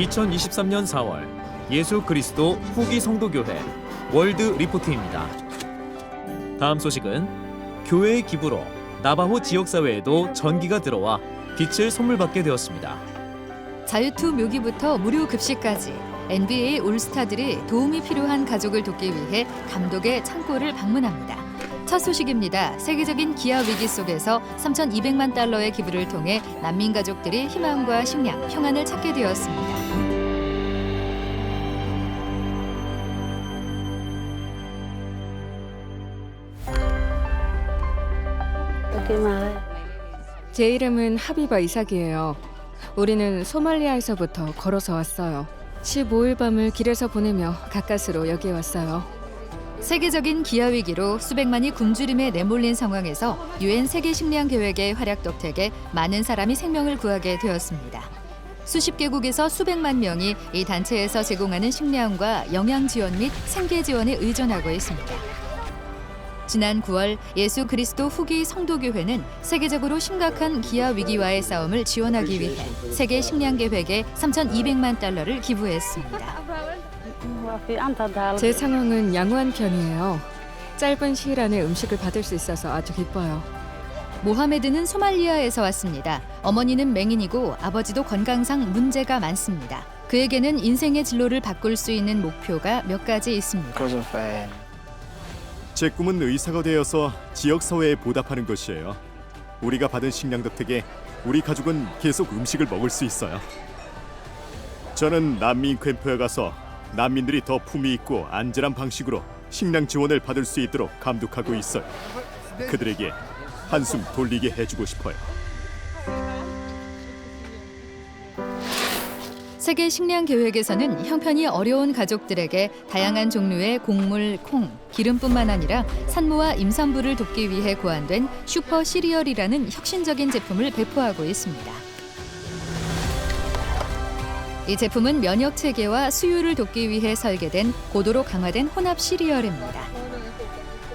2023년 4월 예수 그리스도 후기 성도교회 월드 리포트입니다. 다음 소식은 교회의 기부로 나바호 지역사회에도 전기가 들어와 빛을 선물 받게 되었습니다. 자유투 묘기부터 무료 급식까지 NBA 올스타들이 도움이 필요한 가족을 돕기 위해 감독의 창고를 방문합니다. 첫 소식입니다. 세계적인 기아 위기 속에서 3,200만 달러의 기부를 통해 난민 가족들이 희망과 식량, 평안을 찾게 되었습니다. 제 이름은 하비바 이삭이에요. 우리는 소말리아에서부터 걸어서 왔어요. 15일 밤을 길에서 보내며 가까스로 여기에 왔어요. 세계적인 기아 위기로 수백만이 굶주림에 내몰린 상황에서 유엔 세계 식량 계획의 활약 덕택에 많은 사람이 생명을 구하게 되었습니다. 수십 개국에서 수백만 명이 이 단체에서 제공하는 식량과 영양 지원 및 생계 지원에 의존하고 있습니다. 지난 9월 예수 그리스도 후기 성도교회는 세계적으로 심각한 기아 위기와의 싸움을 지원하기 위해 세계 식량 계획에 3,200만 달러를 기부했습니다. 제 상황은 양호한 편이에요. 짧은 시일 안에 음식을 받을 수 있어서 아주 기뻐요. 모하메드는 소말리아에서 왔습니다. 어머니는 맹인이고 아버지도 건강상 문제가 많습니다. 그에게는 인생의 진로를 바꿀 수 있는 목표가 몇 가지 있습니다. 제 꿈은 의사가 되어서 지역사회에 보답하는 것이에요. 우리가 받은 식량 덕택에 우리 가족은 계속 음식을 먹을 수 있어요. 저는 난민 캠프에 가서 난민들이 더 품위 있고 안전한 방식으로 식량 지원을 받을 수 있도록 감독하고 있어요. 그들에게 한숨 돌리게 해주고 싶어요. 세계 식량 계획에서는 형편이 어려운 가족들에게 다양한 종류의 곡물, 콩, 기름뿐만 아니라 산모와 임산부를 돕기 위해 고안된 슈퍼 시리얼이라는 혁신적인 제품을 배포하고 있습니다. 이 제품은 면역 체계와 수유를 돕기 위해 설계된 고도로 강화된 혼합 시리얼입니다.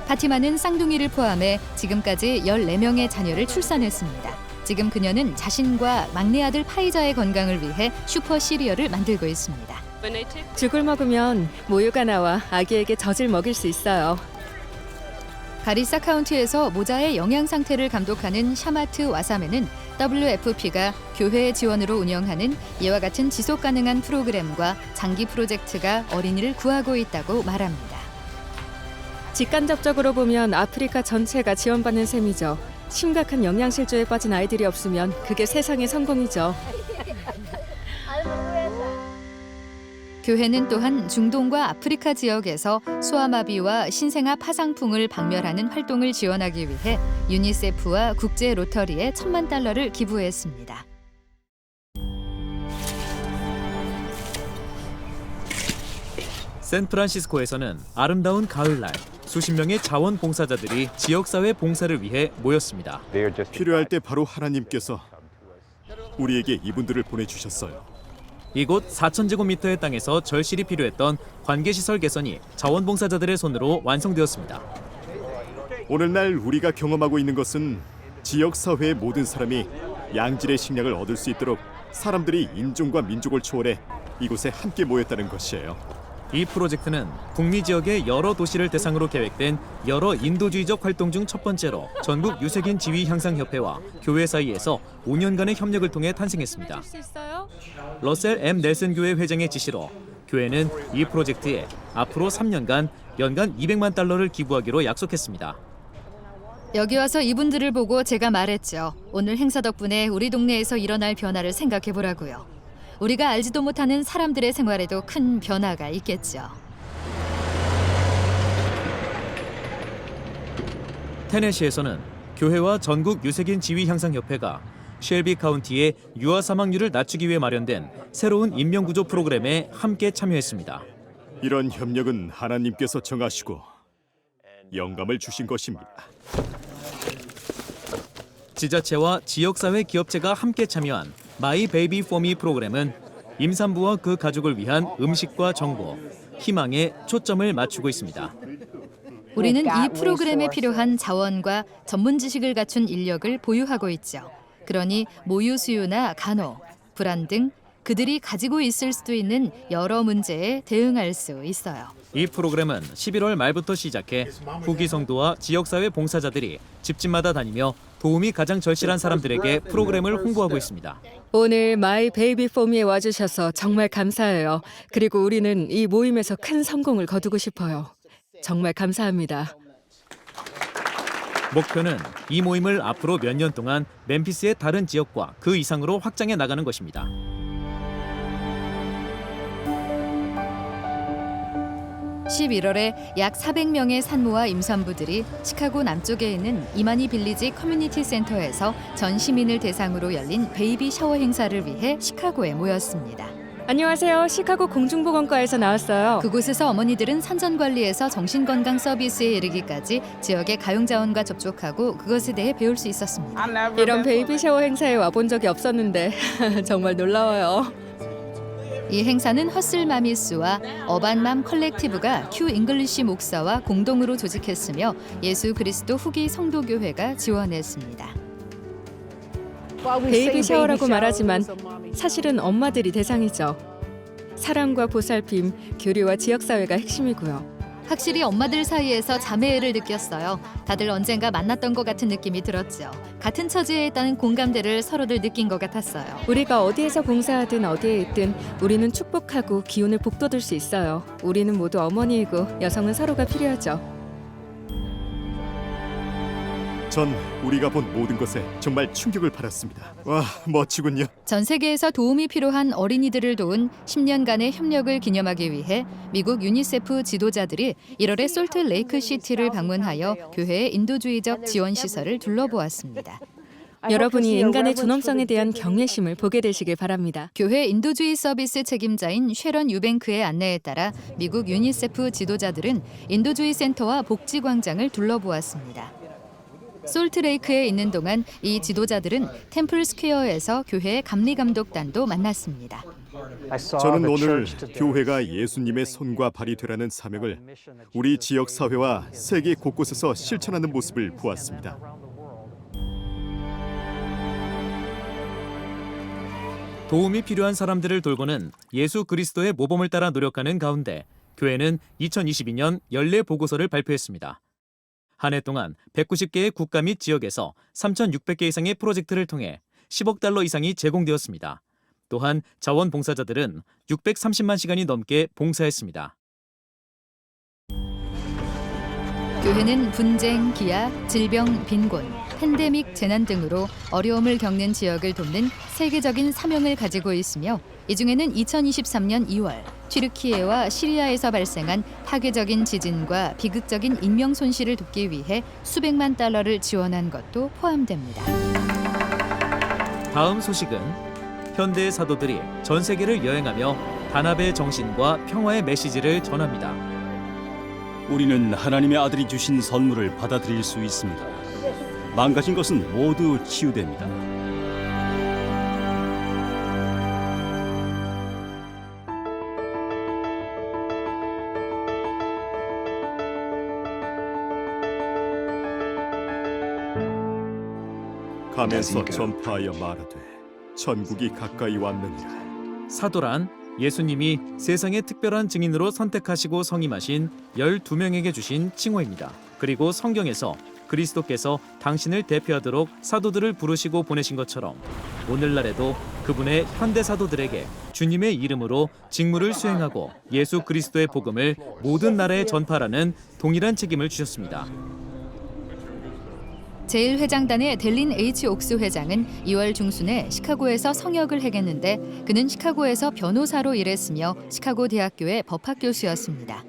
파티마는 쌍둥이를 포함해 지금까지 14명의 자녀를 출산했습니다. 지금 그녀는 자신과 막내 아들 파이자의 건강을 위해 슈퍼 시리얼을 만들고 있습니다. 죽을 먹으면 모유가 나와 아기에게 젖을 먹일 수 있어요. 가리사 카운티에서 모자의 영양 상태를 감독하는 샤마트 와사메는 WFP가 교회의 지원으로 운영하는 이와 같은 지속 가능한 프로그램과 장기 프로젝트가 어린이를 구하고 있다고 말합니다. 직간접적으로 보면 아프리카 전체가 지원받는 셈이죠. 심각한 영양실조에 빠진 아이들이 없으면 그게 세상의 성공이죠. 교회는 또한 중동과 아프리카 지역에서 소아마비와 신생아 파상풍을 박멸하는 활동을 지원하기 위해 유니세프와 국제 로터리에 1,000만 달러를 기부했습니다. 샌프란시스코에서는 아름다운 가을날 수십 명의 자원봉사자들이 지역사회 봉사를 위해 모였습니다. 필요할 때 바로 하나님께서 우리에게 이분들을 보내주셨어요. 이곳 4,000제곱미터의 땅에서 절실히 필요했던 관계시설 개선이 자원봉사자들의 손으로 완성되었습니다. 오늘날 우리가 경험하고 있는 것은 지역사회의 모든 사람이 양질의 식량을 얻을 수 있도록 사람들이 인종과 민족을 초월해 이곳에 함께 모였다는 것이에요. 이 프로젝트는 북미 지역의 여러 도시를 대상으로 계획된 여러 인도주의적 활동 중 첫 번째로 전국 유색인 지위 향상 협회와 교회 사이에서 5년간의 협력을 통해 탄생했습니다. 러셀 M 넬슨 교회 회장의 지시로 교회는 이 프로젝트에 앞으로 3년간 연간 200만 달러를 기부하기로 약속했습니다. 여기 와서 이분들을 보고 제가 말했죠. 오늘 행사 덕분에 우리 동네에서 일어날 변화를 생각해 보라고요. 우리가 알지도 못하는 사람들의 생활에도 큰 변화가 있겠죠. 테네시에서는 교회와 전국 유색인 지위 향상 협회가 쉘비 카운티의 유아 사망률을 낮추기 위해 마련된 새로운 인명구조 프로그램에 함께 참여했습니다. 이런 협력은 하나님께서 정하시고 영감을 주신 것입니다. 지자체와 지역사회 기업체가 함께 참여한 마이 베이비 포미 프로그램은 임산부와 그 가족을 위한 음식과 정보, 희망에 초점을 맞추고 있습니다. 우리는 이 프로그램에 필요한 자원과 전문 지식을 갖춘 인력을 보유하고 있죠. 그러니 모유 수유나 간호, 불안 등 그들이 가지고 있을 수도 있는 여러 문제에 대응할 수 있어요. 이 프로그램은 11월 말부터 시작해 후기 성도와 지역사회 봉사자들이 집집마다 다니며 도움이 가장 절실한 사람들에게 프로그램을 홍보하고 있습니다. 오늘 마이 베이비 폼에 와주셔서 정말 감사해요. 그리고 우리는 이 모임에서 큰 성공을 거두고 싶어요. 정말 감사합니다. 목표는 이 모임을 앞으로 몇 년 동안 멤피스의 다른 지역과 그 이상으로 확장해 나가는 것입니다. (11월에) 약 400명의 산모와 임산부들이 시카고 남쪽에 있는 이마니 빌리지 커뮤니티 센터에서 전 시민을 대상으로 열린 베이비 샤워 행사를 위해 시카고에 모였습니다. 안녕하세요. 시카고 공중보건과에서 나왔어요. 그곳에서 어머니들은 산전관리에서 정신건강 서비스에 이르기까지 지역의 가용자원과 접촉하고 그것에 대해 배울 수 있었습니다. 이런 베이비 샤워 행사에 와본 적이 없었는데 정말 놀라워요. 이 행사는 허슬 마미스와 어반맘 컬렉티브가 큐 잉글리시 목사와 공동으로 조직했으며 예수 그리스도 후기 성도교회가 지원했습니다. 베이비 샤워라고 말하지만 사실은 엄마들이 대상이죠. 사랑과 보살핌, 교류와 지역사회가 핵심이고요. 확실히 엄마들 사이에서 자매애를 느꼈어요. 다들 언젠가 만났던 것 같은 느낌이 들었죠. 같은 처지에 있다는 공감대를 서로들 느낀 것 같았어요. 우리가 어디에서 봉사하든 어디에 있든 우리는 축복하고 기운을 북돋을 수 있어요. 우리는 모두 어머니이고 여성은 서로가 필요하죠. 전 우리가 본 모든 것에 정말 충격을 받았습니다. 와, 멋지군요. 전 세계에서 도움이 필요한 어린이들을 도운 10년간의 협력을 기념하기 위해 미국 유니세프 지도자들이 1월에 솔트 레이크 시티를 방문하여 교회의 인도주의적 지원 시설을 둘러보았습니다. 여러분이 인간의 존엄성에 대한 경외심을 보게 되시길 바랍니다. 교회 인도주의 서비스 책임자인 쉐런 유뱅크의 안내에 따라 미국 유니세프 지도자들은 인도주의 센터와 복지 광장을 둘러보았습니다. 솔트레이크에 있는 동안 이 지도자들은 템플 스퀘어에서 교회의 감리감독단도 만났습니다. 저는 오늘 교회가 예수님의 손과 발이 되라는 사명을 우리 지역 사회와 세계 곳곳에서 실천하는 모습을 보았습니다. 도움이 필요한 사람들을 돌보는 예수 그리스도의 모범을 따라 노력하는 가운데 교회는 2022년 연례 보고서를 발표했습니다. 한 해 동안 190개의 국가 및 지역에서 3,600개 이상의 프로젝트를 통해 10억 달러 이상이 제공되었습니다. 또한 자원봉사자들은 630만 시간이 넘게 봉사했습니다. 교회는 분쟁, 기아, 질병, 빈곤, 팬데믹 재난 등으로 어려움을 겪는 지역을 돕는 세계적인 사명을 가지고 있으며 이 중에는 2023년 2월 튀르키예와 시리아에서 발생한 파괴적인 지진과 비극적인 인명 손실을 돕기 위해 수백만 달러를 지원한 것도 포함됩니다. 다음 소식은 현대의 사도들이 전 세계를 여행하며 단합의 정신과 평화의 메시지를 전합니다. 우리는 하나님의 아들이 주신 선물을 받아들일 수 있습니다. 망가진 것은 모두 치유됩니다. 가면서 전파하여 말하되 천국이 가까이 왔느니라. 사도란 예수님이 세상의 특별한 증인으로 선택하시고 성임하신 12명에게 주신 칭호입니다. 그리고 성경에서 그리스도께서 당신을 대표하도록 사도들을 부르시고 보내신 것처럼 오늘날에도 그분의 현대 사도들에게 주님의 이름으로 직무를 수행하고 예수 그리스도의 복음을 모든 나라에 전파하라는 동일한 책임을 주셨습니다. 제1회장단의 델린 H. 옥스 회장은 2월 중순에 시카고에서 성역을 행했는데 그는 시카고에서 변호사로 일했으며 시카고 대학교의 법학 교수였습니다.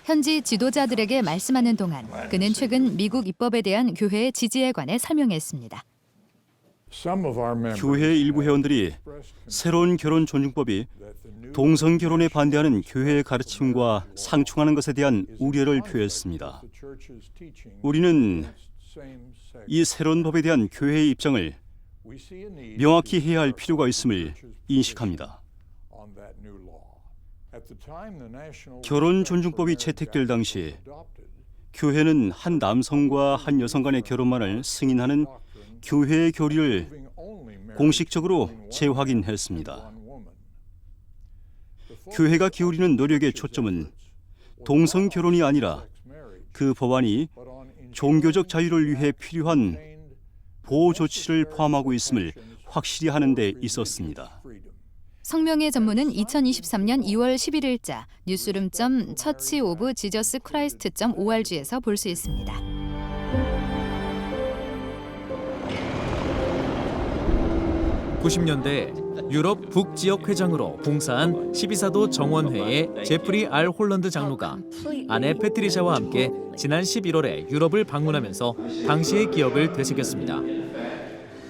현지 지도자들에게 말씀하는 동안 그는 최근 미국 입법에 대한 교회의 지지에 관해 설명했습니다. 교회 일부 회원들이 새로운 결혼 존중법이 동성 결혼에 반대하는 교회의 가르침과 상충하는 것에 대한 우려를 표했습니다. 우리는 이 새로운 법에 대한 교회의 입장을 명확히 해야 할 필요가 있음을 인식합니다. 결혼 존중법이 채택될 당시 교회는 한 남성과 한 여성 간의 결혼만을 승인하는 교회의 교리를 공식적으로 재확인했습니다. 교회가 기울이는 노력의 초점은 동성 결혼이 아니라 그 법안이 종교적 자유를 위해 필요한 보호 조치를 포함하고 있음을 확실히 하는 데 있었습니다. 성명의 전문은 2023년 2월 11일자 newsroom.churchofjesuschrist.org에서 볼 수 있습니다. (90년대) 유럽 북지역 회장으로 봉사한 12사도 정원회의 제프리 R. 홀런드 장로가 아내 패트리샤와 함께 지난 11월에 유럽을 방문하면서 당시의 기억을 되새겼습니다.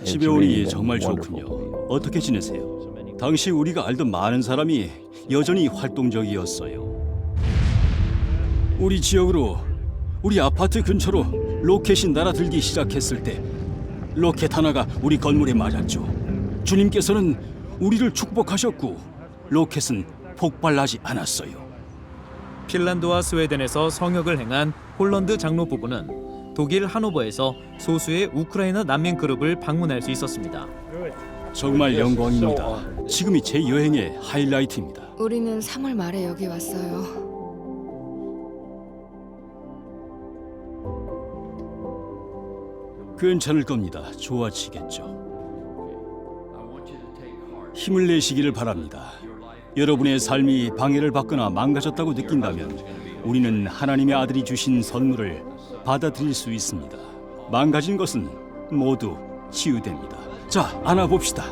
집에 오니 정말 좋군요. 어떻게 지내세요? 당시 우리가 알던 많은 사람이 여전히 활동적이었어요. 우리 지역으로, 우리 아파트 근처로 로켓이 날아들기 시작했을 때 로켓 하나가 우리 건물에 맞았죠. 주님께서는 우리를 축복하셨고 로켓은 폭발하지 않았어요. 핀란드와 스웨덴에서 성역을 행한 홀런드 장로 부부는 독일 하노버에서 소수의 우크라이나 난민 그룹을 방문할 수 있었습니다. 정말 영광입니다. 지금이 제 여행의 하이라이트입니다. 우리는 3월 말에 여기 왔어요. 괜찮을 겁니다. 좋아지겠죠. 힘을 내시기를 바랍니다. 여러분의 삶이 방해를 받거나 망가졌다고 느낀다면 우리는 하나님의 아들이 주신 선물을 받아들일 수 있습니다. 망가진 것은 모두 치유됩니다. 자, 안아봅시다.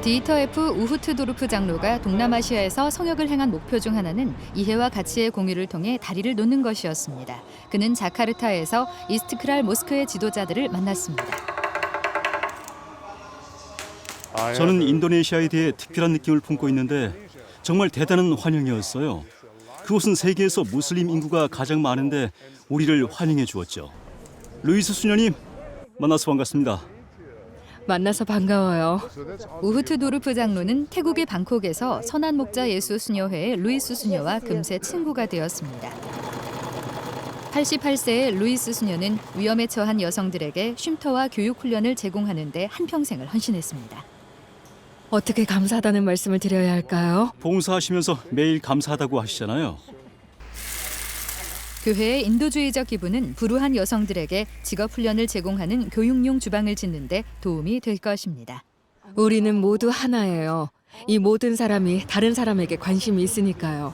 디이터 F 우후트도르프 장로가 동남아시아에서 성역을 행한 목표 중 하나는 이해와 가치의 공유를 통해 다리를 놓는 것이었습니다. 그는 자카르타에서 이스트크랄 모스크의 지도자들을 만났습니다. 저는 인도네시아에 대해 특별한 느낌을 품고 있는데 정말 대단한 환영이었어요. 그곳은 세계에서 무슬림 인구가 가장 많은데 우리를 환영해 주었죠. 루이스 수녀님, 만나서 반갑습니다. 만나서 반가워요. 우후트도르프 장로는 태국의 방콕에서 선한 목자 예수 수녀회의 루이스 수녀와 금세 친구가 되었습니다. 88세의 루이스 수녀는 위험에 처한 여성들에게 쉼터와 교육 훈련을 제공하는 데 한평생을 헌신했습니다. 어떻게 감사하다는 말씀을 드려야 할까요? 봉사하시면서 매일 감사하다고 하시잖아요. 교회의 인도주의적 기부는 불우한 여성들에게 직업 훈련을 제공하는 교육용 주방을 짓는 데 도움이 될 것입니다. 우리는 모두 하나예요. 이 모든 사람이 다른 사람에게 관심이 있으니까요.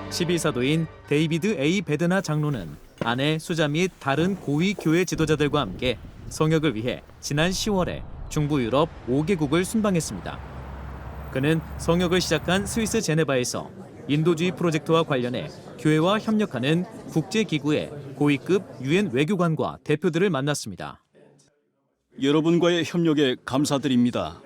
12사도인 데이비드 A. 베드나 장로는 아내 수자 및 다른 고위 교회 지도자들과 함께 성역을 위해 지난 10월에 중부 유럽 5개국을 순방했습니다. 그는 성역을 시작한 스위스 제네바에서 인도주의 프로젝트와 관련해 교회와 협력하는 국제기구의 고위급 유엔 외교관과 대표들을 만났습니다. 여러분과의 협력에 감사드립니다.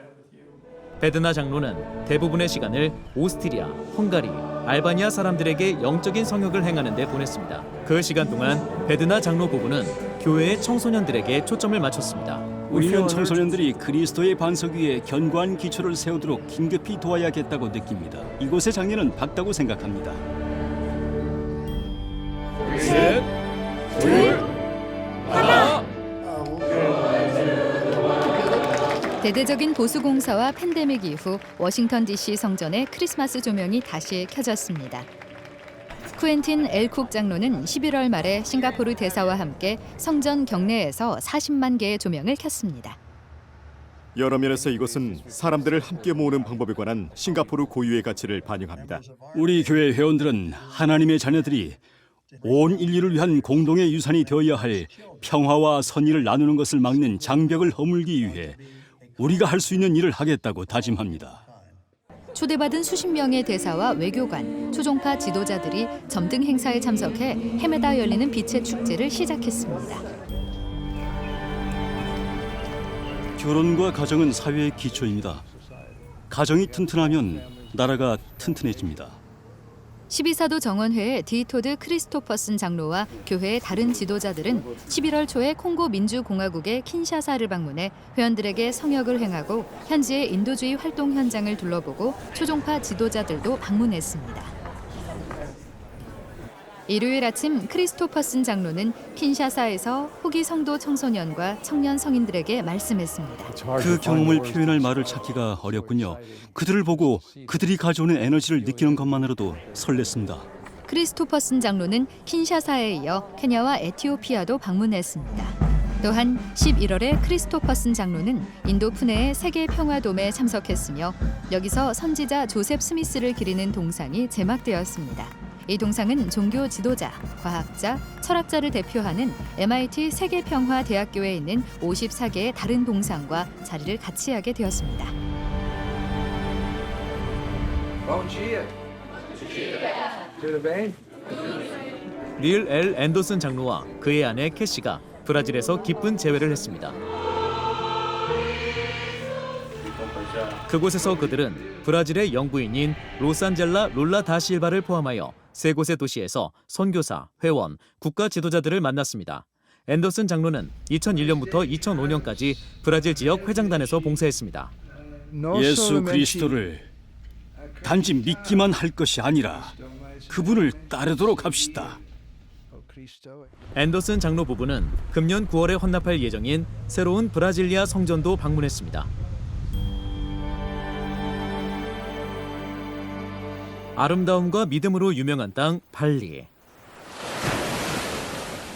베드나 장로는 대부분의 시간을 오스트리아, 헝가리, 알바니아 사람들에게 영적인 성역을 행하는 데 보냈습니다. 그 시간 동안 베드나 장로 부부는 교회의 청소년들에게 초점을 맞췄습니다. 우리는 청소년들이 그리스도의 반석 위에 견고한 기초를 세우도록 긴급히 도와야겠다고 느낍니다. 이곳의 장례는 밝다고 생각합니다. 셋, 둘, 하나. 대대적인 보수 공사와 팬데믹 이후 워싱턴 DC 성전의 크리스마스 조명이 다시 켜졌습니다. 쿠엔틴 엘쿡 장로는 11월 말에 싱가포르 대사와 함께 성전 경내에서 40만 개의 조명을 켰습니다. 여러 면에서 이것은 사람들을 함께 모으는 방법에 관한 싱가포르 고유의 가치를 반영합니다. 우리 교회 회원들은 하나님의 자녀들이 온 인류를 위한 공동의 유산이 되어야 할 평화와 선의를 나누는 것을 막는 장벽을 허물기 위해 우리가 할 수 있는 일을 하겠다고 다짐합니다. 초대받은 수십 명의 대사와 외교관, 초종파 지도자들이 점등 행사에 참석해 헤매다 열리는 빛의 축제를 시작했습니다. 결혼과 가정은 사회의 기초입니다. 가정이 튼튼하면 나라가 튼튼해집니다. 12사도 정원회의 디토드 크리스토퍼슨 장로와 교회의 다른 지도자들은 11월 초에 콩고 민주공화국의 킨샤사를 방문해 회원들에게 성역을 행하고 현지의 인도주의 활동 현장을 둘러보고 초종파 지도자들도 방문했습니다. 일요일 아침 크리스토퍼슨 장로는 킨샤사에서 후기 성도 청소년과 청년 성인들에게 말씀했습니다. 그 경험을 표현할 말을 찾기가 어렵군요. 그들을 보고 그들이 가져오는 에너지를 느끼는 것만으로도 설렜습니다. 크리스토퍼슨 장로는 킨샤사에 이어 케냐와 에티오피아도 방문했습니다. 또한 11월에 크리스토퍼슨 장로는 인도 푸네의 세계 평화돔에 참석했으며 여기서 선지자 조셉 스미스를 기리는 동상이 제막되었습니다. 이 동상은 종교 지도자, 과학자, 철학자를 대표하는 MIT 세계평화대학교에 있는 54개의 다른 동상과 자리를 같이 하게 되었습니다. Bom dia. Tudo bem? 닐 L. 앤더슨 장로와 그의 아내 캐시가 브라질에서 기쁜 재회를 했습니다. 그곳에서 그들은 브라질의 영부인인 로산젤라 롤라 다 실바를 포함하여 세 곳의 도시에서 선교사, 회원, 국가 지도자들을 만났습니다. 앤더슨 장로는 2001년부터 2005년까지 브라질 지역 회장단에서 봉사했습니다. 예수 그리스도를 단지 믿기만 할 것이 아니라 그분을 따르도록 합시다. 앤더슨 장로 부부는 금년 9월에 헌납할 예정인 새로운 브라질리아 성전도 방문했습니다. 아름다움과 믿음으로 유명한 땅 발리.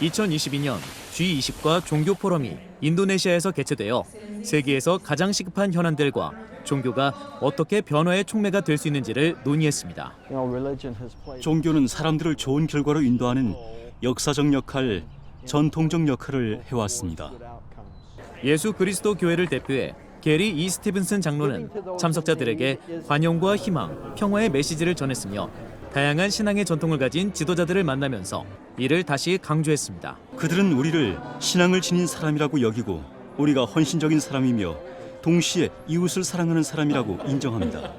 2022년 G20과 종교 포럼이 인도네시아에서 개최되어 세계에서 가장 시급한 현안들과 종교가 어떻게 변화의 촉매가 될 수 있는지를 논의했습니다. 종교는 사람들을 좋은 결과로 인도하는 역사적 역할, 전통적 역할을 해왔습니다. 예수 그리스도 교회를 대표해 게리 이 스티븐슨 장로는 참석자들에게 관용과 희망, 평화의 메시지를 전했으며 다양한 신앙의 전통을 가진 지도자들을 만나면서 이를 다시 강조했습니다. 그들은 우리를 신앙을 지닌 사람이라고 여기고 우리가 헌신적인 사람이며 동시에 이웃을 사랑하는 사람이라고 인정합니다.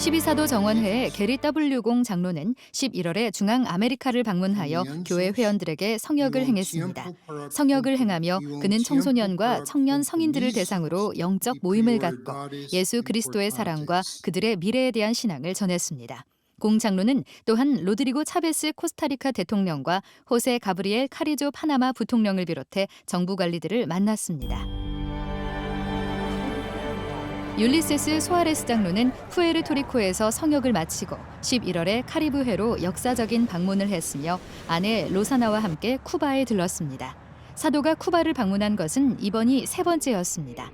12사도 정원회의 게리 W0 장로는 11월에 중앙 아메리카를 방문하여 교회 회원들에게 성역을 행했습니다. 성역을 행하며 그는 청소년과 청년 성인들을 대상으로 영적 모임을 갖고 예수 그리스도의 사랑과 그들의 미래에 대한 신앙을 전했습니다. 공 장로는 또한 로드리고 차베스 코스타리카 대통령과 호세 가브리엘 카리조 파나마 부통령을 비롯해 정부 관리들을 만났습니다. 율리세스 소아레스 장로는 푸에르토리코에서 성역을 마치고 11월에 카리브해로 역사적인 방문을 했으며 아내 로사나와 함께 쿠바에 들렀습니다. 사도가 쿠바를 방문한 것은 이번이 세 번째였습니다.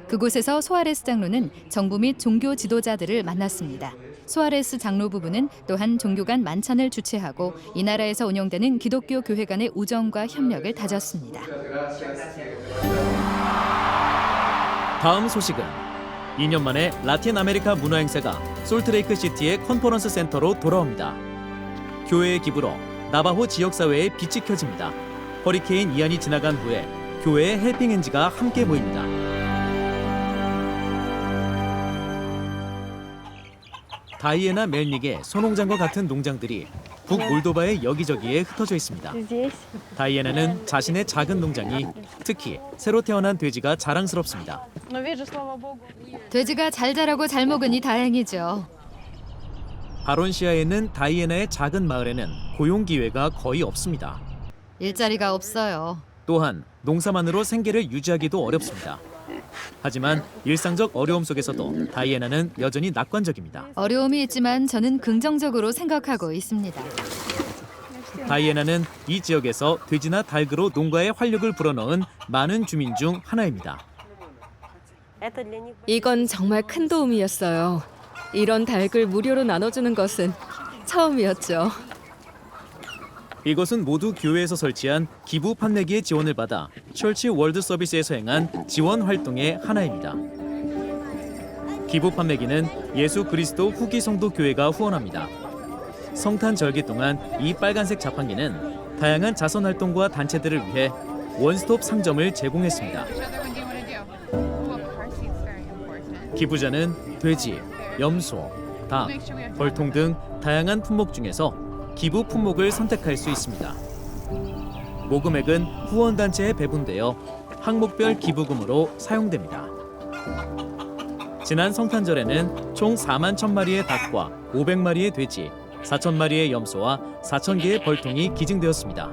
그곳에서 소아레스 장로는 정부 및 종교 지도자들을 만났습니다. 소아레스 장로 부부는 또한 종교 간 만찬을 주최하고 이 나라에서 운영되는 기독교 교회 간의 우정과 협력을 다졌습니다. 다음 소식은 2년 만에 라틴 아메리카 문화 행사가 솔트레이크 시티의 컨퍼런스 센터로 돌아옵니다. 교회의 기부로 나바호 지역 사회에 빛이 켜집니다. 허리케인 이안이 지나간 후에 교회의 헬핑 핸즈가 함께 모입니다. 다이애나 멜닉의 소농장과 같은 농장들이 북몰도바의 여기저기에 흩어져 있습니다. 다이애나는 자신의 작은 농장이 특히 새로 태어난 돼지가 자랑스럽습니다. 돼지가 잘 자라고 잘 먹으니 다행이죠. 바론시아에 있는 다이애나의 작은 마을에는 고용 기회가 거의 없습니다. 일자리가 없어요. 또한 농사만으로 생계를 유지하기도 어렵습니다. 하지만 일상적 어려움 속에서도 다이애나는 여전히 낙관적입니다. 어려움이 있지만 저는 긍정적으로 생각하고 있습니다. 다이애나는 이 지역에서 돼지나 닭으로 농가에 활력을 불어넣은 많은 주민 중 하나입니다. 이건 정말 큰 도움이었어요. 이런 닭을 무료로 나눠주는 것은 처음이었죠. 이것은 모두 교회에서 설치한 기부 판매기의 지원을 받아 철치 월드 서비스에서 행한 지원 활동의 하나입니다. 기부 판매기는 예수 그리스도 후기 성도 교회가 후원합니다. 성탄 절기 동안 이 빨간색 자판기는 다양한 자선 활동과 단체들을 위해 원스톱 상점을 제공했습니다. 기부자는 돼지, 염소, 닭, 벌통 등 다양한 품목 중에서 기부 품목을 선택할 수 있습니다. 모금액은 후원단체에 배분되어 항목별 기부금으로 사용됩니다. 지난 성탄절에는 총 4만 1,000마리의 닭과 500마리의 돼지, 4,000마리의 염소와 4,000개의 벌통이 기증되었습니다.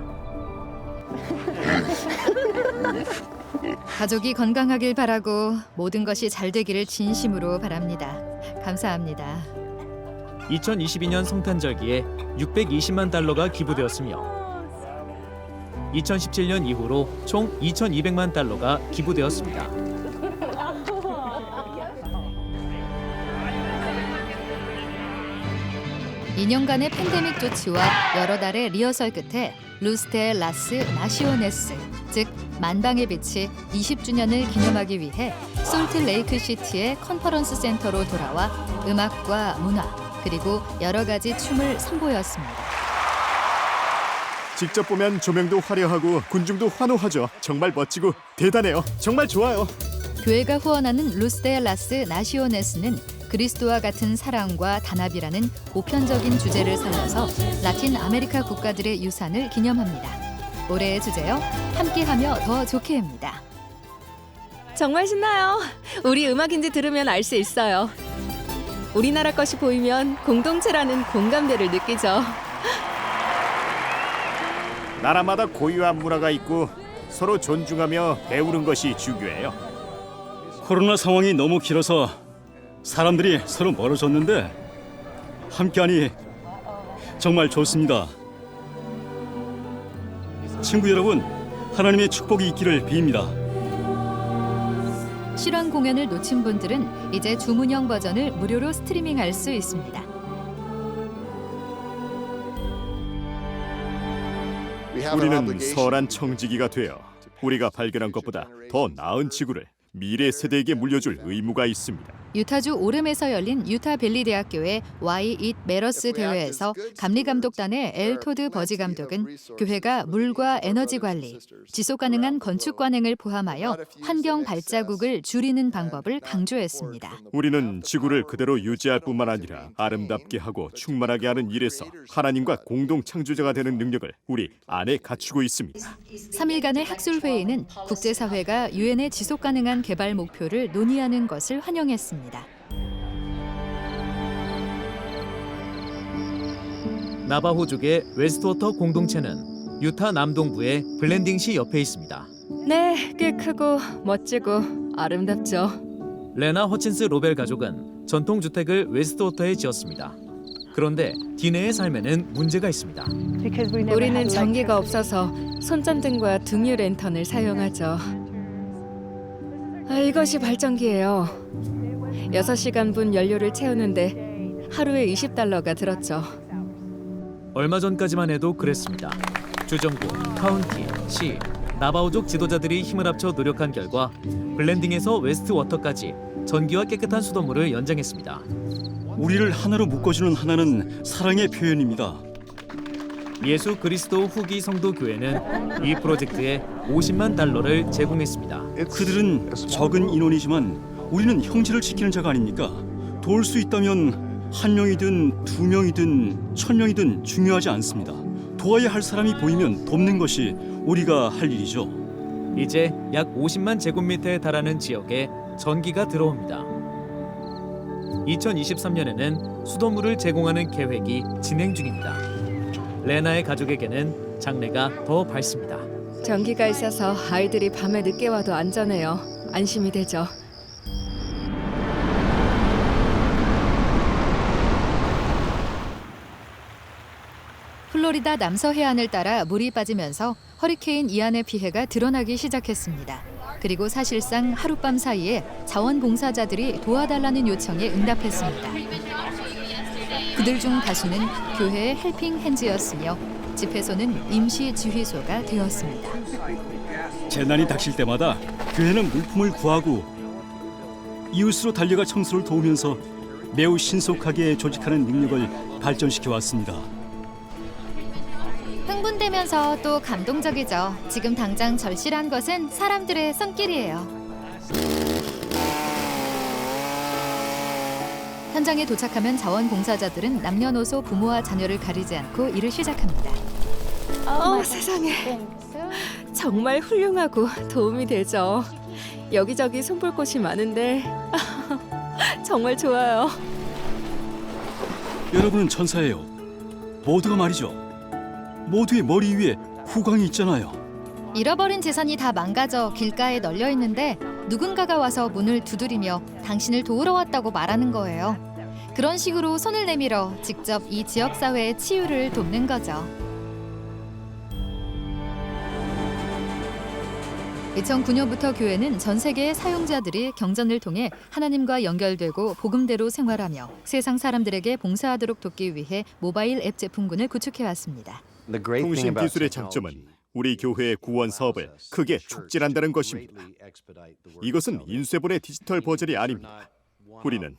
가족이 건강하길 바라고 모든 것이 잘 되기를 진심으로 바랍니다. 감사합니다. 2022년 성탄절기에 620만 달러가 기부되었으며 2017년 이후로 총 2,200만 달러가 기부되었습니다. 이 년간의 팬데믹 조치와 여러 달의 리허설 끝에 루스테 라스 나시오네스, 즉 만방의 빛이 20주년을 기념하기 위해 솔트레이크 시티의 컨퍼런스 센터로 돌아와 음악과 문화 그리고 여러 가지 춤을 선보였습니다. 직접 보면 조명도 화려하고 군중도 환호하죠. 정말 멋지고 대단해요. 정말 좋아요. 교회가 후원하는 루스테 라스 나시오네스는 그리스도와 같은 사랑과 단합이라는 보편적인 주제를 살려서 라틴 아메리카 국가들의 유산을 기념합니다. 올해의 주제요. 함께하며 더 좋게입니다. 정말 신나요. 우리 음악인지 들으면 알 수 있어요. 우리나라 것이 보이면 공동체라는 공감대를 느끼죠. 나라마다 고유한 문화가 있고 서로 존중하며 배우는 것이 중요해요. 코로나 상황이 너무 길어서 사람들이 서로 멀어졌는데 함께하니 정말 좋습니다. 친구 여러분, 하나님의 축복이 있기를 빕니다. 실황 공연을 놓친 분들은 이제 주문형 버전을 무료로 스트리밍할 수 있습니다. 우리는 선한 청지기가 되어 우리가 발견한 것보다 더 나은 지구를 미래 세대에게 물려줄 의무가 있습니다. 유타주 오름에서 열린 유타 밸리 대학교의 Why It Matters 대회에서 감리 감독단의 엘 토드 버지 감독은 교회가 물과 에너지 관리, 지속 가능한 건축 관행을 포함하여 환경 발자국을 줄이는 방법을 강조했습니다. 우리는 지구를 그대로 유지할 뿐만 아니라 아름답게 하고 충만하게 하는 일에서 하나님과 공동 창조자가 되는 능력을 우리 안에 갖추고 있습니다. 3일간의 학술 회의는 국제사회가 유엔의 지속 가능한 개발 목표를 논의하는 것을 환영했습니다. 나바호족의 웨스트워터 공동체는 유타 남동부의 블렌딩시 옆에 있습니다. 네, 꽤 크고 멋지고 아름답죠. 레나 허친스 로벨 가족은 전통 주택을 웨스트워터에 지었습니다. 그런데 디네의 삶에는 문제가 있습니다. 우리는 전기가 없어서 손전등과 등유 랜턴을 사용하죠. 이것이 발전기예요. 6시간분 연료를 채우는데 하루에 $20가 들었죠. 얼마 전까지만 해도 그랬습니다. 주정부, 카운티, 시, 나바호족 지도자들이 힘을 합쳐 노력한 결과 블렌딩에서 웨스트워터까지 전기와 깨끗한 수돗물을 연장했습니다. 우리를 하나로 묶어주는 하나는 사랑의 표현입니다. 예수 그리스도 후기 성도 교회는 이 프로젝트에 $50만 달러를 제공했습니다. 그들은 적은 인원이지만 우리는 형제를 지키는 자가 아닙니까? 도울 수 있다면 한 명이든 두 명이든 1,000명이든 중요하지 않습니다. 도와야 할 사람이 보이면 돕는 것이 우리가 할 일이죠. 이제 약 50만 제곱미터에 달하는 지역에 전기가 들어옵니다. 2023년에는 수돗물을 제공하는 계획이 진행 중입니다. 레나의 가족에게는 장래가 더 밝습니다. 전기가 있어서 아이들이 밤에 늦게 와도 안전해요. 안심이 되죠. 플로리다 남서 해안을 따라 물이 빠지면서 허리케인 이안의 피해가 드러나기 시작했습니다. 그리고 사실상 하룻밤 사이에 자원봉사자들이 도와달라는 요청에 응답했습니다. 그들 중 다수는 교회의 헬핑 핸즈였으며 집회소는 임시 지휘소가 되었습니다. 재난이 닥칠 때마다 교회는 물품을 구하고 이웃으로 달려가 청소를 도우면서 매우 신속하게 조직하는 능력을 발전시켜 왔습니다. 흥분되면서 또 감동적이죠. 지금 당장 절실한 것은 사람들의 손길이에요. 현장에 도착하면 자원봉사자들은 남녀노소 부모와 자녀를 가리지 않고 일을 시작합니다. 세상에. 정말 훌륭하고 도움이 되죠. 여기저기 손볼 곳이 많은데 정말 좋아요. 여러분은 천사예요. 모두가 말이죠. 모두의 머리 위에 후광이 있잖아요. 잃어버린 재산이 다 망가져 길가에 널려 있는데 누군가가 와서 문을 두드리며 당신을 도우러 왔다고 말하는 거예요. 그런 식으로 손을 내밀어 직접 이 지역 사회의 치유를 돕는 거죠. 2009년부터 교회는 전 세계의 사용자들이 경전을 통해 하나님과 연결되고 복음대로 생활하며 세상 사람들에게 봉사하도록 돕기 위해 모바일 앱 제품군을 구축해 왔습니다. 통신 기술의 장점은 우리 교회의 구원 사업을 크게 촉진한다는 것입니다. 이것은 인쇄본의 디지털 버전이 아닙니다. 우리는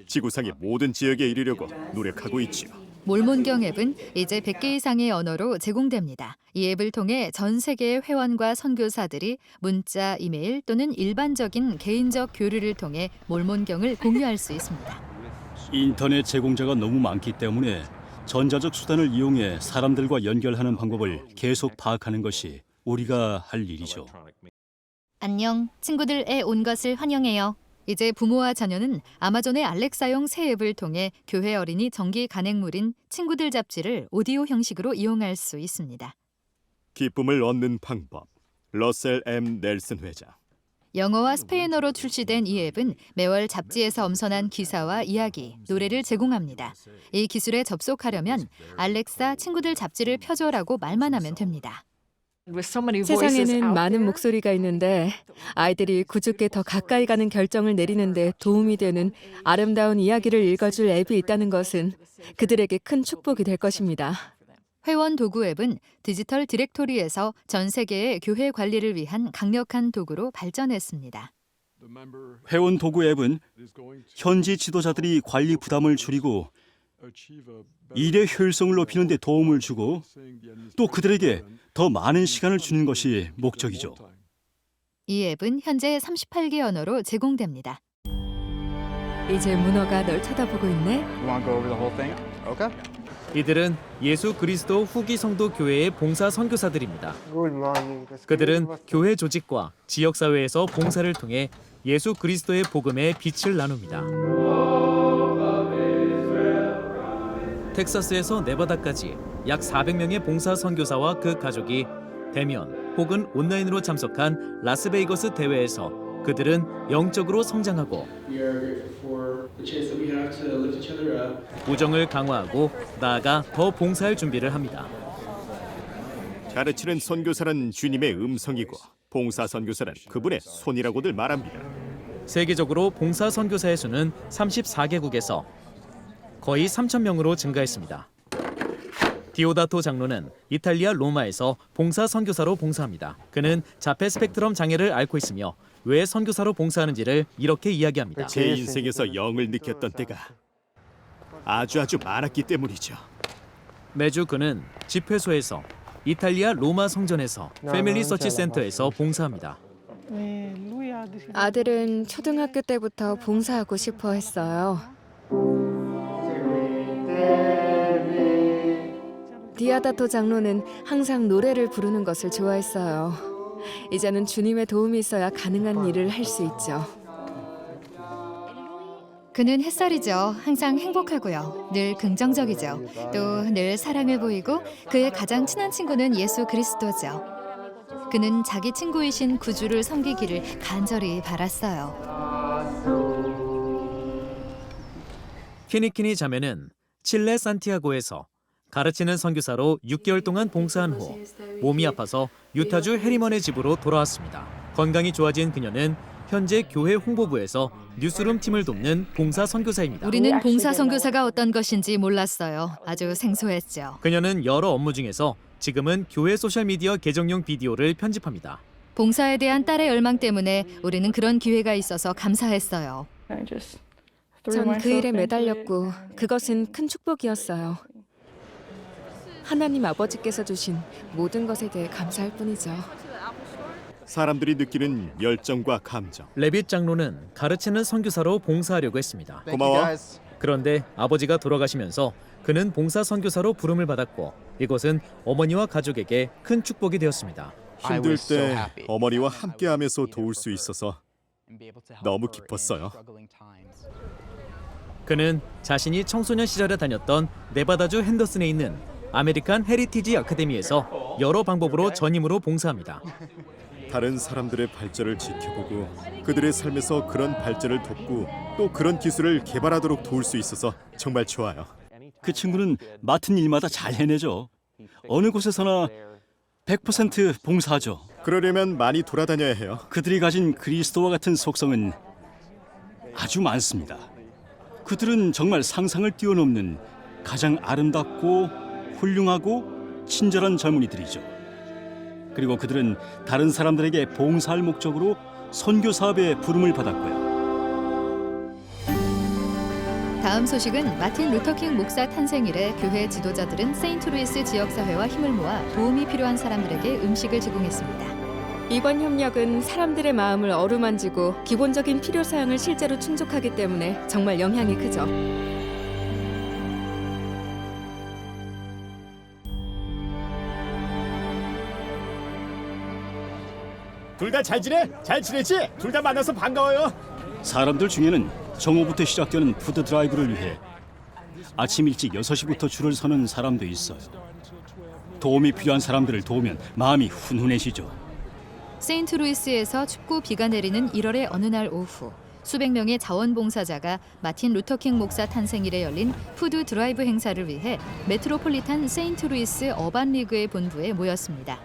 지구상의 모든 지역에 이르려고 노력하고 있지요. 몰몬경 앱은 이제 100개 이상의 언어로 제공됩니다. 이 앱을 통해 전 세계의 회원과 선교사들이 문자, 이메일 또는 일반적인 개인적 교류를 통해 몰몬경을 공유할 수 있습니다. 인터넷 제공자가 너무 많기 때문에 전자적 수단을 이용해 사람들과 연결하는 방법을 계속 파악하는 것이 우리가 할 일이죠. 안녕, 친구들에 온 것을 환영해요. 이제 부모와 자녀는 아마존의 알렉사용 새 앱을 통해 교회 어린이 정기 간행물인 친구들 잡지를 오디오 형식으로 이용할 수 있습니다. 기쁨을 얻는 방법. 러셀 M. 넬슨 회장. 영어와 스페인어로 출시된 이 앱은 매월 잡지에서 엄선한 기사와 이야기, 노래를 제공합니다. 이 기술에 접속하려면 알렉사 친구들 잡지를 펴줘라고 말만 하면 됩니다. 세상에는 많은 목소리가 있는데 아이들이 구주께 더 가까이 가는 결정을 내리는데 도움이 되는 아름다운 이야기를 읽어줄 앱이 있다는 것은 그들에게 큰 축복이 될 것입니다. 회원 도구 앱은 디지털 디렉토리에서 전 세계의 교회 관리를 위한 강력한 도구로 발전했습니다. 회원 도구 앱은 현지 지도자들이 관리 부담을 줄이고 일의 효율성을 높이는 데 도움을 주고 또 그들에게 더 많은 시간을 주는 것이 목적이죠. 이 앱은 현재 38개 언어로 제공됩니다. 이제 문어가 널 쳐다보고 있네. 이들은 예수 그리스도 후기 성도 교회의 봉사 선교사들입니다. 그들은 교회 조직과 지역 사회에서 봉사를 통해 예수 그리스도의 복음의 빛을 나눕니다. 텍사스에서 네바다까지 약 400명의 봉사 선교사와 그 가족이 대면 혹은 온라인으로 참석한 라스베이거스 대회에서 그들은 영적으로 성장하고 우정을 강화하고 나아가 더 봉사할 준비를 합니다. 가르치는 선교사는 주님의 음성이고 봉사 선교사는 그분의 손이라고들 말합니다. 세계적으로 봉사 선교사의 수는 34개국에서 거의 3,000명으로 증가했습니다. 디오다토 장로는 이탈리아 로마에서 봉사 선교사로 봉사합니다. 그는 자폐 스펙트럼 장애를 앓고 있으며 왜 선교사로 봉사하는지를 이렇게 이야기합니다. 제 인생에서 영을 느꼈던 때가 아주 많았기 때문이죠. 매주 그는 집회소에서 이탈리아 로마 성전에서 패밀리 서치 센터에서 봉사합니다. 아들은 초등학교 때부터 봉사하고 싶어 했어요. 디아다토 장로는 항상 노래를 부르는 것을 좋아했어요. 이제는 주님의 도움이 있어야 가능한 일을 할 수 있죠. 그는 햇살이죠. 항상 행복하고요. 늘 긍정적이죠. 또 늘 사랑을 보이고 그의 가장 친한 친구는 예수 그리스도죠. 그는 자기 친구이신 구주를 섬기기를 간절히 바랐어요. 키니키니 자매는 칠레 산티아고에서 가르치는 선교사로 6개월 동안 봉사한 후 몸이 아파서 유타주 해리먼의 집으로 돌아왔습니다. 건강이 좋아진 그녀는 현재 교회 홍보부에서 뉴스룸 팀을 돕는 봉사 선교사입니다. 우리는 봉사 선교사가 어떤 것인지 몰랐어요. 아주 생소했죠. 그녀는 여러 업무 중에서 지금은 교회 소셜미디어 계정용 비디오를 편집합니다. 봉사에 대한 딸의 열망 때문에 우리는 그런 기회가 있어서 감사했어요. 전 그 일에 매달렸고 그것은 큰 축복이었어요. 하나님 아버지께서 주신 모든 것에 대해 감사할 뿐이죠. 사람들이 느끼는 열정과 감정. 레빗 장로는 가르치는 선교사로 봉사하려고 했습니다. 고마워. 그런데 아버지가 돌아가시면서 그는 봉사 선교사로 부름을 받았고 이곳은 어머니와 가족에게 큰 축복이 되었습니다. 힘들 때 어머니와 함께하면서 도울 수 있어서 너무 기뻤어요. 그는 자신이 청소년 시절에 다녔던 네바다주 핸더슨에 있는 아메리칸 헤리티지 아카데미에서 여러 방법으로 전임으로 봉사합니다. 다른 사람들의 발전을 지켜보고 그들의 삶에서 그런 발전을 돕고 또 그런 기술을 개발하도록 도울 수 있어서 정말 좋아요. 그 친구는 맡은 일마다 잘 해내죠. 어느 곳에서나 100% 봉사하죠. 그러려면 많이 돌아다녀야 해요. 그들이 가진 그리스도와 같은 속성은 아주 많습니다. 그들은 정말 상상을 뛰어넘는 가장 아름답고 훌륭하고 친절한 젊은이들이죠. 그리고 그들은 다른 사람들에게 봉사할 목적으로 선교 사업에 부름을 받았고요. 다음 소식은 마틴 루터킹 목사 탄생 이래 교회 지도자들은 세인트루이스 지역사회와 힘을 모아 도움이 필요한 사람들에게 음식을 제공했습니다. 이번 협력은 사람들의 마음을 어루만지고 기본적인 필요사항을 실제로 충족하기 때문에 정말 영향이 크죠. 둘 다 잘 지내? 잘 지내지? 둘 다 만나서 반가워요. 사람들 중에는 정오부터 시작되는 푸드 드라이브를 위해 아침 일찍 6시부터 줄을 서는 사람도 있어요. 도움이 필요한 사람들을 도우면 마음이 훈훈해지죠. 세인트루이스에서 춥고 비가 내리는 1월의 어느 날 오후 수백 명의 자원봉사자가 마틴 루터킹 목사 탄생일에 열린 푸드 드라이브 행사를 위해 메트로폴리탄 세인트루이스 어반리그의 본부에 모였습니다.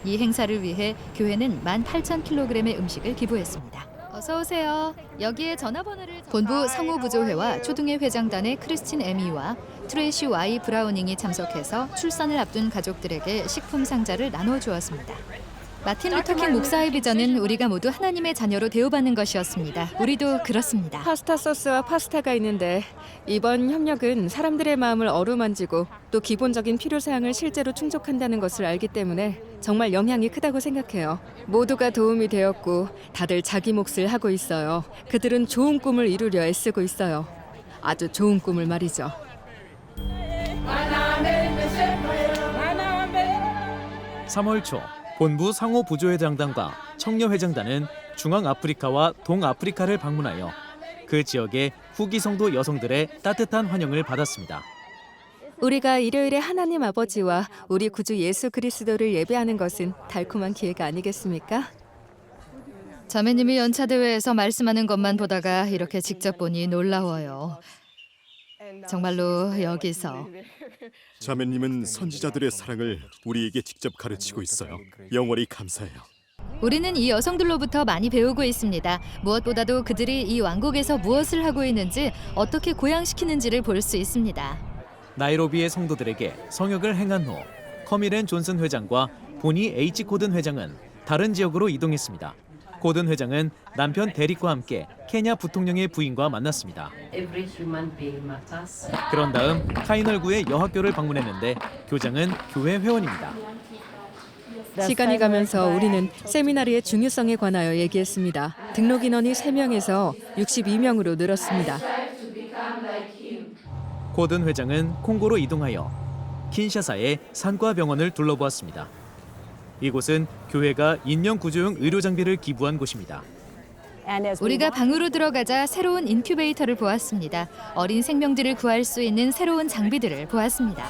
이 행사를 위해 교회는 18,000kg의 음식을 기부했습니다. 어서 오세요. 여기에 전화번호를 본부 상호부조회와 초등회 회장단의 크리스틴 에미와 트레이시 와이 브라우닝이 참석해서 출산을 앞둔 가족들에게 식품 상자를 나눠 주었습니다. 마틴 루터킹 목사의 비전은 우리가 모두 하나님의 자녀로 대우받는 것이었습니다. 우리도 그렇습니다. 파스타 소스와 파스타가 있는데 이번 협력은 사람들의 마음을 어루만지고 또 기본적인 필요사항을 실제로 충족한다는 것을 알기 때문에 정말 영향이 크다고 생각해요. 모두가 도움이 되었고 다들 자기 몫을 하고 있어요. 그들은 좋은 꿈을 이루려 애쓰고 있어요. 아주 좋은 꿈을 말이죠. 3월 초 본부 상호부조회장단과 청려회장단은 중앙아프리카와 동아프리카를 방문하여 그 지역의 후기 성도 여성들의 따뜻한 환영을 받았습니다. 우리가 일요일에 하나님 아버지와 우리 구주 예수 그리스도를 예배하는 것은 달콤한 기회가 아니겠습니까? 자매님이 연차대회에서 말씀하는 것만 보다가 이렇게 직접 보니 놀라워요. 정말로 여기서 자매님은 선지자들의 사랑을 우리에게 직접 가르치고 있어요. 영원히 감사해요. 우리는 이 여성들로부터 많이 배우고 있습니다. 무엇보다도 그들이 이 왕국에서 무엇을 하고 있는지 어떻게 고양시키는지를 볼 수 있습니다. 나이로비의 성도들에게 성역을 행한 후 커밀 앤 존슨 회장과 보니 H 코든 회장은 다른 지역으로 이동했습니다. 코든 회장은 남편 데릭과 함께 케냐 부통령의 부인과 만났습니다. 그런 다음 카이널구의 여학교를 방문했는데 교장은 교회 회원입니다. 시간이 가면서 우리는 세미나리의 중요성에 관하여 얘기했습니다. 등록 인원이 3명에서 62명으로 늘었습니다. 코든 회장은 콩고로 이동하여 킨샤사의 산과병원을 둘러보았습니다. 이곳은 교회가 인명 구조용 의료 장비를 기부한 곳입니다. 우리가 방으로 들어가자 새로운 인큐베이터를 보았습니다. 어린 생명들을 구할 수 있는 새로운 장비들을 보았습니다.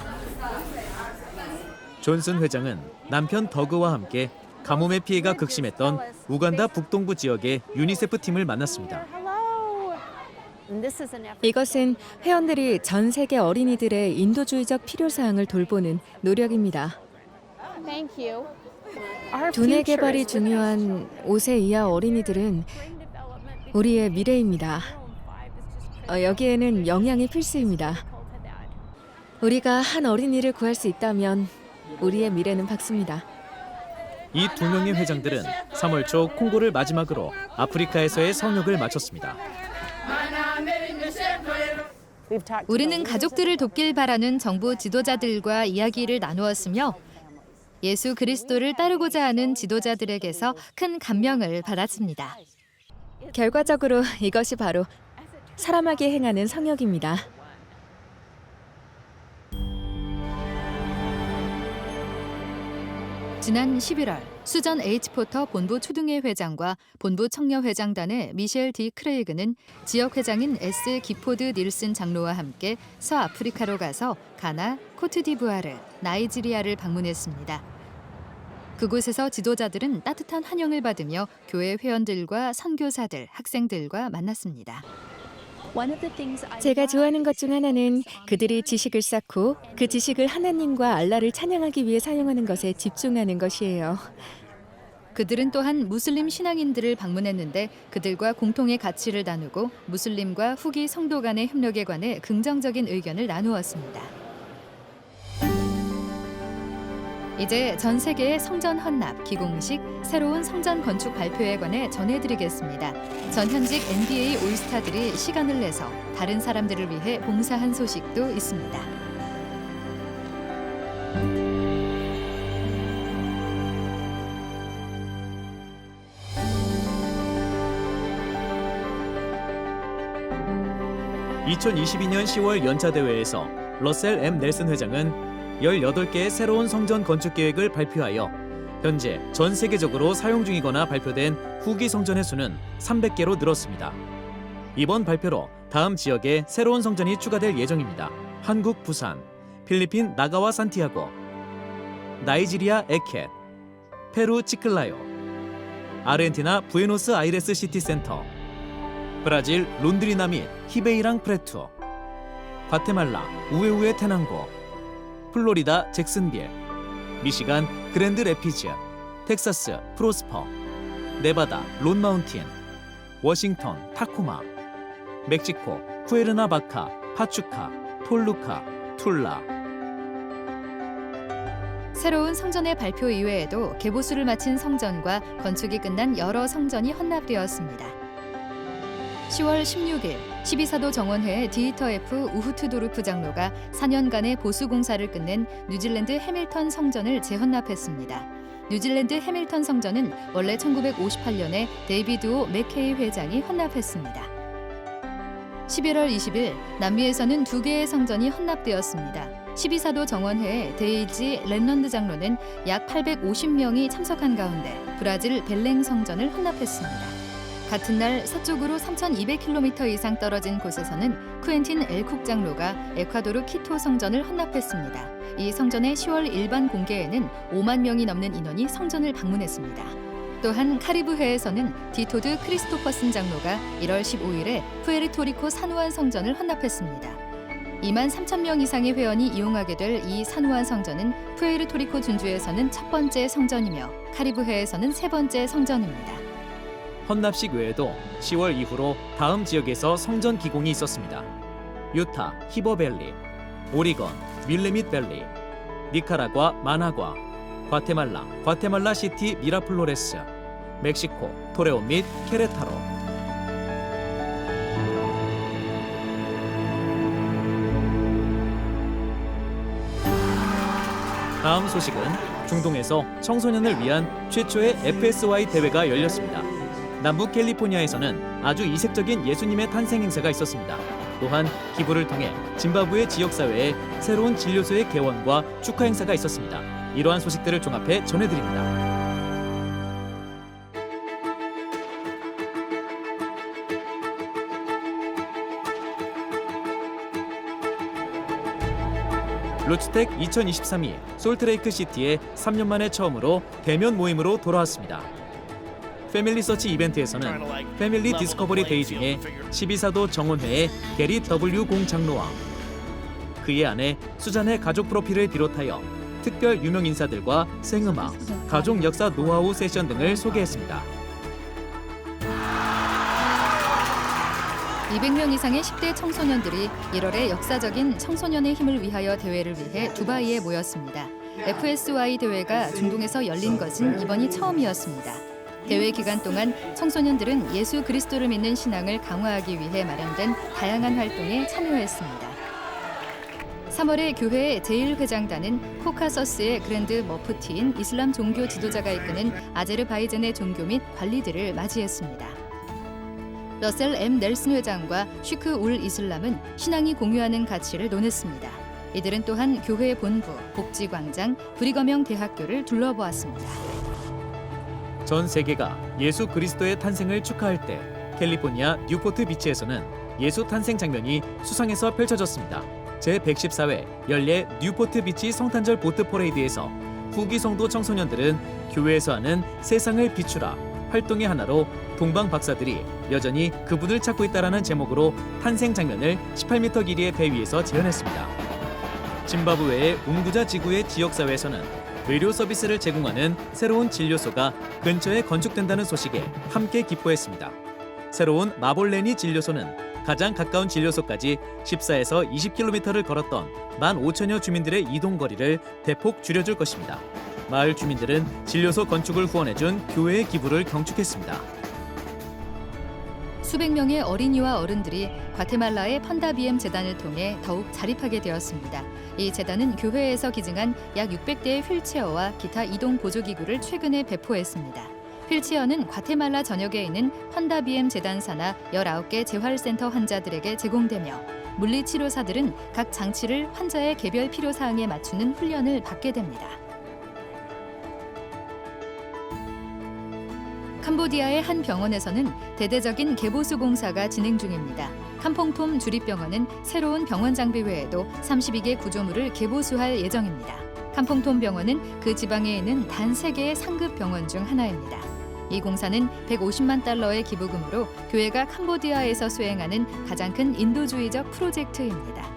존슨 회장은 남편 더그와 함께 가뭄의 피해가 극심했던 우간다 북동부 지역의 유니세프 팀을 만났습니다. 이것은 회원들이 전 세계 어린이들의 인도주의적 필요사항을 돌보는 노력입니다. 두뇌 개발이 중요한 5세 이하 어린이들은 우리의 미래입니다. 여기에는 영양이 필수입니다. 우리가 한 어린이를 구할 수 있다면 우리의 미래는 밝습니다. 이 두 명의 회장들은 3월 초 콩고를 마지막으로 아프리카에서의 성역을 마쳤습니다. 우리는 가족들을 돕길 바라는 정부 지도자들과 이야기를 나누었으며 예수 그리스도를 따르고자 하는 지도자들에게서 큰 감명을 받았습니다. 결과적으로 이것이 바로 사람에게 행하는 성역입니다. 지난 11월 수전 H포터 본부 초등회 회장과 본부 청년 회장단의 미셸 디 크레이그는 지역 회장인 S 기포드 닐슨 장로와 함께 서아프리카로 가서 가나, 코트디부아르, 나이지리아를 방문했습니다. 그곳에서 지도자들은 따뜻한 환영을 받으며 교회 회원들과 선교사들, 학생들과 만났습니다. 제가 좋아하는 것 중 하나는 그들이 지식을 쌓고 그 지식을 하나님과 알라를 찬양하기 위해 사용하는 것에 집중하는 것이에요. 그들은 또한 무슬림 신앙인들을 방문했는데 그들과 공통의 가치를 나누고 무슬림과 후기 성도 간의 협력에 관해 긍정적인 의견을 나누었습니다. 이제 전 세계의 성전 헌납, 기공식, 새로운 성전 건축 발표에 관해 전해드리겠습니다. 전현직 NBA 올스타들이 시간을 내서 다른 사람들을 위해 봉사한 소식도 있습니다. (2022년 10월) 연차 대회에서 러셀 M 넬슨 회장은 18개의 새로운 성전 건축 계획을 발표하여 현재 전 세계적으로 사용 중이거나 발표된 후기 성전의 수는 300개로 늘었습니다. 이번 발표로 다음 지역에 새로운 성전이 추가될 예정입니다. 한국 부산, 필리핀 나가와 산티아고, 나이지리아 에켓, 페루 치클라요, 아르헨티나 부에노스 아이레스 시티센터, 브라질 론드리나 및 히베이랑 프레투, 과테말라 우에우에 테낭고, 플로리다 잭슨빌, 미시간 그랜드 래피즈, 텍사스 프로스퍼, 네바다 론마운틴, 워싱턴 타코마, 멕시코 쿠에르나바카, 파추카, 톨루카, 툴라. 새로운 성전의 발표 이외에도 개보수를 마친 성전과 건축이 끝난 여러 성전이 헌납되었습니다. 10월 16일 12사도 정원회의 디히터 F 우후트도르프 장로가 4년간의 보수 공사를 끝낸 뉴질랜드 해밀턴 성전을 재헌납했습니다. 뉴질랜드 해밀턴 성전은 원래 1958년에 데이비드 오 맥케이 회장이 헌납했습니다. 11월 20일 남미에서는 2개의 성전이 헌납되었습니다. 12사도 정원회의 데이지 랜런드 장로는 약 850명이 참석한 가운데 브라질 벨랭 성전을 헌납했습니다. 같은 날 서쪽으로 3,200km 이상 떨어진 곳에서는 쿠엔틴 엘쿡 장로가 에콰도르 키토 성전을 헌납했습니다. 이 성전의 10월 일반 공개에는 5만 명이 넘는 인원이 성전을 방문했습니다. 또한 카리브해에서는 디토드 크리스토퍼슨 장로가 1월 15일에 푸에르토리코 산후안 성전을 헌납했습니다. 2만 3천 명 이상의 회원이 이용하게 될 이 산후안 성전은 푸에르토리코 준주에서는 첫 번째 성전이며 카리브해에서는 세 번째 성전입니다. 헌납식 외에도 10월 이후로 다음 지역에서 성전 기공이 있었습니다. 유타 히버밸리, 오리건 윌레밋 밸리, 니카라과 마나과, 과테말라 과테말라 시티 미라플로레스, 멕시코 토레온 및 케레타로. 다음 소식은 중동에서 청소년을 위한 최초의 FSY 대회가 열렸습니다. 남부 캘리포니아에서는 아주 이색적인 예수님의 탄생 행사가 있었습니다. 또한 기부를 통해 짐바브웨 지역사회에 새로운 진료소의 개원과 축하 행사가 있었습니다. 이러한 소식들을 종합해 전해드립니다. 루츠텍 2023이 솔트레이크 시티에 3년 만에 처음으로 대면 모임으로 돌아왔습니다. 패밀리 서치 이벤트에서는 패밀리 디스커버리 데이 중에 12사도 정원회의 게리 W 공 장로와 그의 아내 수잔의 가족 프로필을 비롯하여 특별 유명 인사들과 생음악, 가족 역사 노하우 세션 등을 소개했습니다. 200명 이상의 10대 청소년들이 1월에 역사적인 청소년의 힘을 위하여 대회를 위해 두바이에 모였습니다. FSY 대회가 중동에서 열린 것은 이번이 처음이었습니다. 대회 기간 동안 청소년들은 예수 그리스도를 믿는 신앙을 강화하기 위해 마련된 다양한 활동에 참여했습니다. 3월에 교회의 제1회장단은 코카서스의 그랜드 머프티인 이슬람 종교 지도자가 이끄는 아제르바이잔의 종교 및 관리들을 맞이했습니다. 러셀 M 넬슨 회장과 슈크 울 이슬람은 신앙이 공유하는 가치를 논했습니다. 이들은 또한 교회 본부, 복지광장, 브리거명 대학교를 둘러보았습니다. 전 세계가 예수 그리스도의 탄생을 축하할 때 캘리포니아 뉴포트 비치에서는 예수 탄생 장면이 수상해서 펼쳐졌습니다. 제114회 연례 뉴포트 비치 성탄절 보트 퍼레이드에서 후기 성도 청소년들은 교회에서 하는 세상을 비추라 활동의 하나로 동방 박사들이 여전히 그분을 찾고 있다라는 제목으로 탄생 장면을 18m 길이의 배 위에서 재현했습니다. 짐바브웨의 웅부자 지구의 지역사회에서는 의료 서비스를 제공하는 새로운 진료소가 근처에 건축된다는 소식에 함께 기뻐했습니다. 새로운 마볼레니 진료소는 가장 가까운 진료소까지 14에서 20km를 걸었던 15,000여 주민들의 이동 거리를 대폭 줄여줄 것입니다. 마을 주민들은 진료소 건축을 후원해준 교회의 기부를 경축했습니다. 수백 명의 어린이와 어른들이 과테말라의 펀다비엠 재단을 통해 더욱 자립하게 되었습니다. 이 재단은 교회에서 기증한 약 600대의 휠체어와 기타 이동 보조기구를 최근에 배포했습니다. 휠체어는 과테말라 전역에 있는 펀다비엠 재단 산하 19개 재활센터 환자들에게 제공되며 물리치료사들은 각 장치를 환자의 개별 필요사항에 맞추는 훈련을 받게 됩니다. 캄보디아의 한 병원에서는 대대적인 개보수 공사가 진행 중입니다. 캄퐁톰 주립병원은 새로운 병원 장비 외에도 32개 구조물을 개보수할 예정입니다. 캄퐁톰 병원은 그 지방에 있는 단 3개의 상급 병원 중 하나입니다. 이 공사는 150만 달러의 기부금으로 교회가 캄보디아에서 수행하는 가장 큰 인도주의적 프로젝트입니다.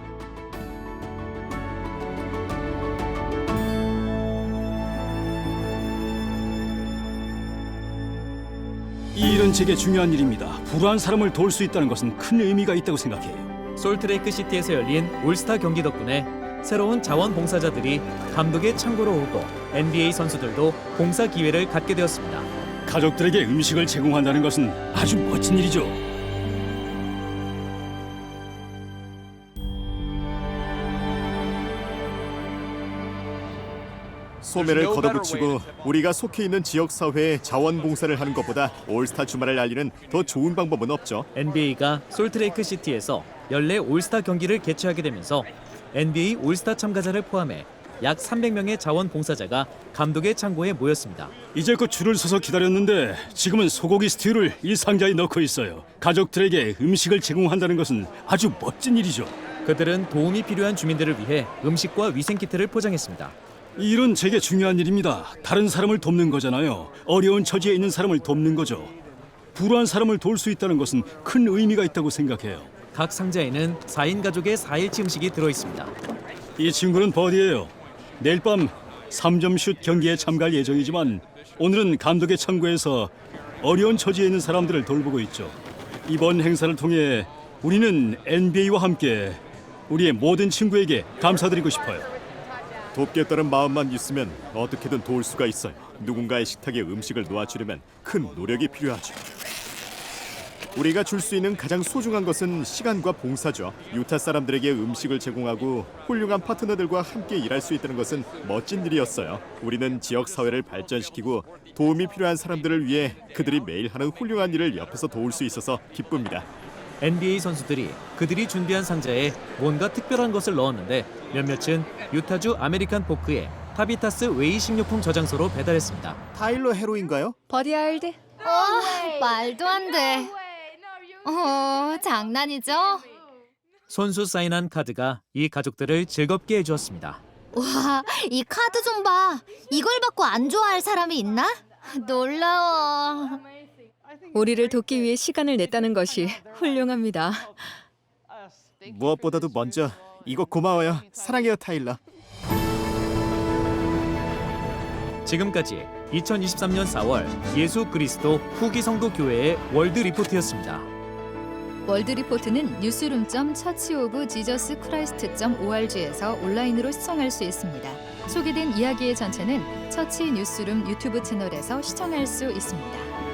이 일은 제게 중요한 일입니다. 불우한 사람을 도울 수 있다는 것은 큰 의미가 있다고 생각해요. 솔트레이크 시티에서 열린 올스타 경기 덕분에 새로운 자원봉사자들이 감독의 창고로 오고 NBA 선수들도 봉사 기회를 갖게 되었습니다. 가족들에게 음식을 제공한다는 것은 아주 멋진 일이죠. 소매를 걷어붙이고 우리가 속해 있는 지역 사회에 자원봉사를 하는 것보다 올스타 주말을 알리는 더 좋은 방법은 없죠. NBA가 솔트레이크 시티에서 연례 올스타 경기를 개최하게 되면서 NBA 올스타 참가자를 포함해 약 300명의 자원봉사자가 감독의 창고에 모였습니다. 이제껏 줄을 서서 기다렸는데 지금은 소고기 스튜를 이 상자에 넣고 있어요. 가족들에게 음식을 제공한다는 것은 아주 멋진 일이죠. 그들은 도움이 필요한 주민들을 위해 음식과 위생키트를 포장했습니다. 이 일은 제게 중요한 일입니다. 다른 사람을 돕는 거잖아요. 어려운 처지에 있는 사람을 돕는 거죠. 불우한 사람을 도울 수 있다는 것은 큰 의미가 있다고 생각해요. 각 상자에는 4인 가족의 4일치 음식이 들어있습니다. 이 친구는 버디예요. 내일 밤 3점 슛 경기에 참가할 예정이지만 오늘은 감독의 창고에서 어려운 처지에 있는 사람들을 돌보고 있죠. 이번 행사를 통해 우리는 NBA와 함께 우리의 모든 친구에게 감사드리고 싶어요. 돕겠다는 마음만 있으면 어떻게든 도울 수가 있어요. 누군가의 식탁에 음식을 놓아주려면 큰 노력이 필요하죠. 우리가 줄 수 있는 가장 소중한 것은 시간과 봉사죠. 유타 사람들에게 음식을 제공하고 훌륭한 파트너들과 함께 일할 수 있다는 것은 멋진 일이었어요. 우리는 지역 사회를 발전시키고 도움이 필요한 사람들을 위해 그들이 매일 하는 훌륭한 일을 옆에서 도울 수 있어서 기쁩니다. NBA 선수들이 그들이 준비한 상자에 뭔가 특별한 것을 넣었는데 몇몇은 유타주 아메리칸 포크의 타비타스 웨이 식료품 저장소로 배달했습니다. 타일러 헤로인가요? 버디하일드? 말도 안 돼. 장난이죠? 손수 사인한 카드가 이 가족들을 즐겁게 해주었습니다. 와, 이 카드 좀 봐. 이걸 받고 안 좋아할 사람이 있나? 놀라워. 우리를 돕기 위해 시간을 냈다는 것이 훌륭합니다. 무엇보다도 먼저 이거 고마워요. 사랑해요, 타일러. 지금까지 2023년 4월 예수 그리스도 후기 성도 교회의 월드 리포트였습니다. 월드 리포트는 newsroom.churchofjesuschrist.org에서 온라인으로 시청할 수 있습니다. 소개된 이야기의 전체는 처치 뉴스룸 유튜브 채널에서 시청할 수 있습니다.